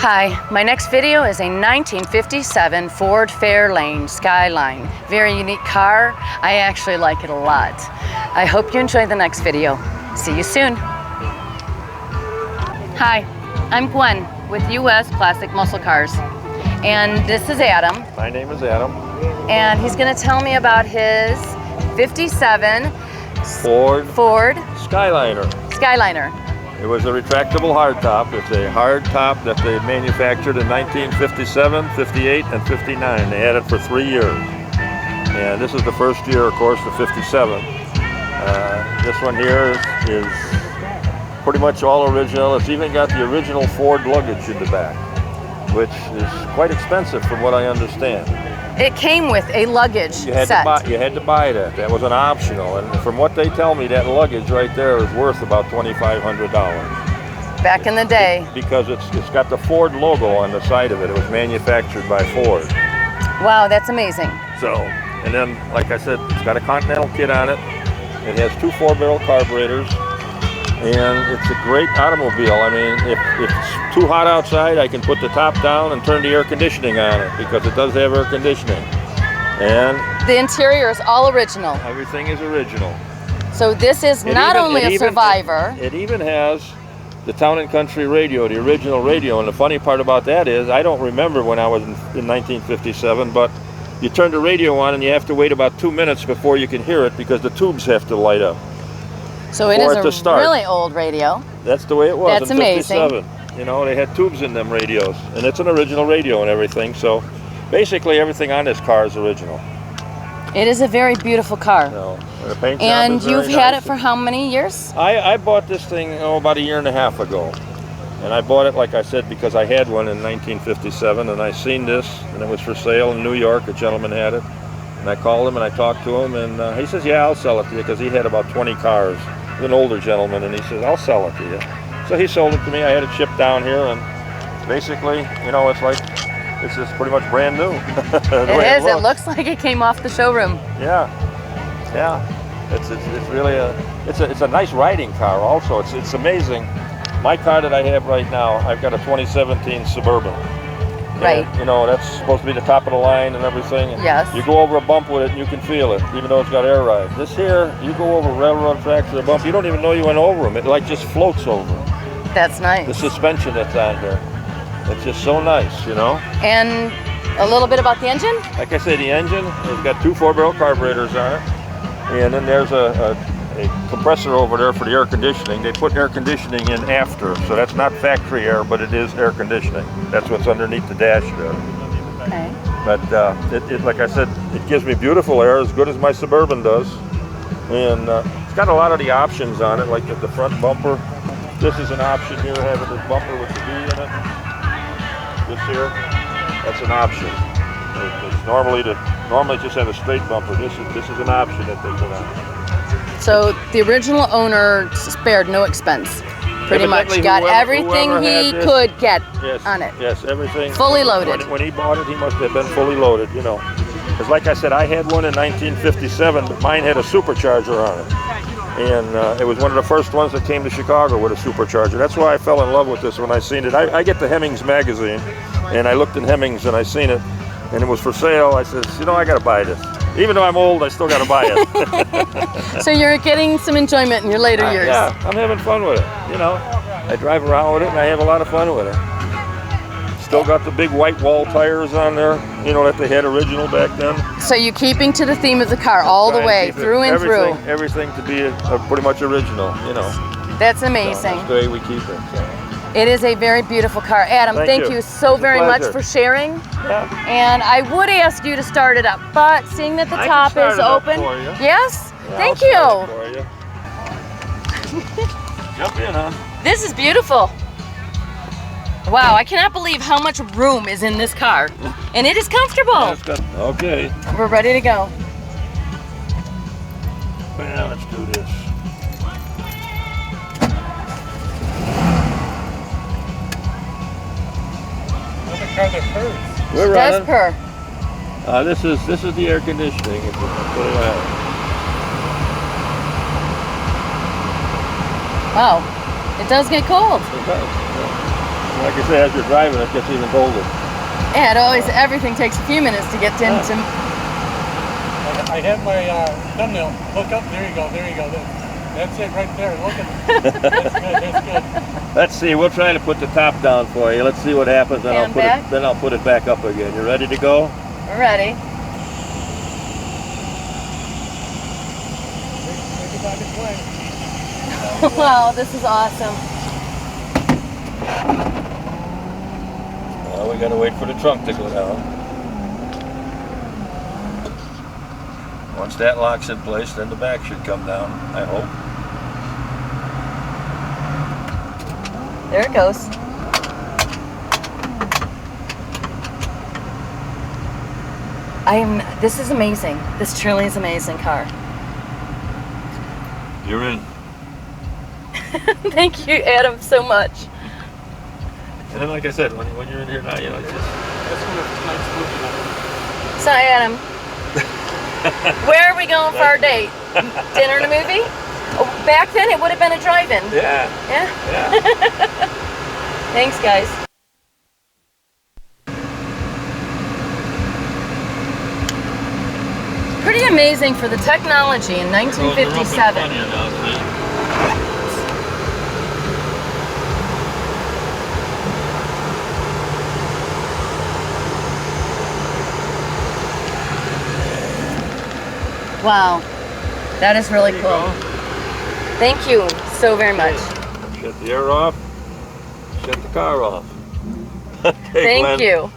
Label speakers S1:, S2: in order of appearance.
S1: Hi, my next video is a 1957 Ford Fairlane Skyline. Very unique car. I actually like it a lot. I hope you enjoy the next video. See you soon. Hi, I'm Gwen with US Classic Muscle Cars. And this is Adam.
S2: My name is Adam.
S1: And he's going to tell me about his 57
S2: Ford
S1: Skyliner.
S2: It was a retractable hardtop. It's a hardtop that they manufactured in 1957, 58, and 59. They had it for 3 years. And this is the first year, of course, the 57. This one here is pretty much all original. It's even got the original Ford luggage in the back, which is quite expensive from what I understand.
S1: It came with a luggage set.
S2: You had to buy that. That was an optional. And from what they tell me, that luggage right there is worth about $2,500.
S1: Back in the day.
S2: Because it's got the Ford logo on the side of it. It was manufactured by Ford.
S1: Wow, that's amazing.
S2: So, and then, like I said, it's got a Continental kit on it. It has 2 4-barrel carburetors. And it's a great automobile. I mean, if it's too hot outside, I can put the top down and turn the air conditioning on it because it does have air conditioning. And
S1: the interior is all original.
S2: Everything is original.
S1: So this is not only a survivor.
S2: It even has the Town and Country radio, the original radio. And the funny part about that is, I don't remember when I was in 1957, but you turn the radio on and you have to wait about 2 minutes before you can hear it because the tubes have to light up.
S1: So it is a really old radio.
S2: That's the way it was.
S1: That's amazing.
S2: 57. You know, they had tubes in them radios, and it's an original radio and everything. So basically everything on this car is original.
S1: It is a very beautiful car.
S2: The paint job
S1: and
S2: is very
S1: you've had
S2: nice.
S1: it for how many years?
S2: I bought this thing about 1.5 years ago. And I bought it, like I said, because I had one in 1957, and I seen this, and it was for sale in New York. A gentleman had it. And I called him and I talked to him, and he says, yeah, I'll sell it to you, because he had about 20 cars. An older gentleman, and he says, I'll sell it to you. So he sold it to me. I had it shipped down here, and basically, you know, it's like, it's just pretty much brand new.
S1: It is. It looks like it came off the showroom.
S2: Yeah. It's really it's a nice riding car also. It's amazing. My car that I have right now, I've got a 2017 Suburban.
S1: Right.
S2: And, you know, that's supposed to be the top of the line and everything. And
S1: yes.
S2: You go over a bump with it and you can feel it, even though it's got air ride. This here, you go over railroad tracks or a bump, you don't even know you went over them. It like just floats over.
S1: That's nice.
S2: The suspension that's on here, it's just so nice, you know.
S1: And a little bit about the engine?
S2: Like I say, the engine, it's got 2 4-barrel carburetors on it. And then there's a compressor over there for the air conditioning. They put air conditioning in after, so that's not factory air, but it is air conditioning. That's what's underneath the dash there.
S1: Okay.
S2: But like I said, it gives me beautiful air, as good as my Suburban does. And it's got a lot of the options on it, like the front bumper. This is an option here, having this bumper with the V in it. This here, that's an option. It's normally just have a straight bumper. This is an option that they put on.
S1: So the original owner spared no expense. Pretty much got everything he could get on it.
S2: Yes, everything.
S1: Fully loaded.
S2: When he bought it, he must have been fully loaded, you know. Because like I said, I had one in 1957, but mine had a supercharger on it. And it was one of the first ones that came to Chicago with a supercharger. That's why I fell in love with this when I seen it. I get the Hemmings magazine, and I looked in Hemmings and I seen it, and it was for sale. I said, you know, I got to buy this. Even though I'm old, I still got to buy it.
S1: So you're getting some enjoyment in your later years.
S2: Yeah, I'm having fun with it, you know. I drive around with it, and I have a lot of fun with it. Still got the big white wall tires on there, you know, that they had original back then.
S1: So you're keeping to the theme of the car all the way, through and through.
S2: Everything to be pretty much original, you know.
S1: That's amazing.
S2: So that's the way we keep it. So.
S1: It is a very beautiful car. Adam, thank you so very much for sharing.
S2: Yeah.
S1: And I would ask you to start it up, but seeing that the top is open. Yes?
S2: Yeah,
S1: thank
S2: you. Jump in, huh?
S1: This is beautiful. Wow, I cannot believe how much room is in this car. And it is comfortable.
S2: Okay.
S1: We're ready to go.
S2: Well, let's do this. We're running.
S1: Does purr.
S2: This is the air conditioning. If we can put it on.
S1: Wow, it does get cold.
S2: It does. Yeah. Like I say, as you're driving, it gets even colder.
S1: Yeah, everything takes a few minutes to get into.
S3: I have my thumbnail. Look up. There you go. There you go. That's it right there. Look at it. That's good. That's good.
S2: Let's see. We'll try to put the top down for you. Let's see what happens. Then I'll put it back up again. You ready to go?
S1: We're ready. Wow, this is awesome.
S2: Well, we got to wait for the trunk to go down. Once that locks in place, then the back should come down, I hope.
S1: There it goes. This is amazing. This truly is an amazing car.
S2: You're in.
S1: Thank you, Adam, so much.
S2: And then, like I said, when you're in here now, you know, it's just...
S1: So, Adam, where are we going for our date? Dinner and a movie? Oh, back then, it would have been a drive-in.
S2: Yeah.
S1: Yeah?
S2: Yeah.
S1: Thanks, guys. Pretty amazing for the technology in 1957. Wow, that is really cool. Thank you so very much.
S2: Shut the air off, shut the car off.
S1: Thank you.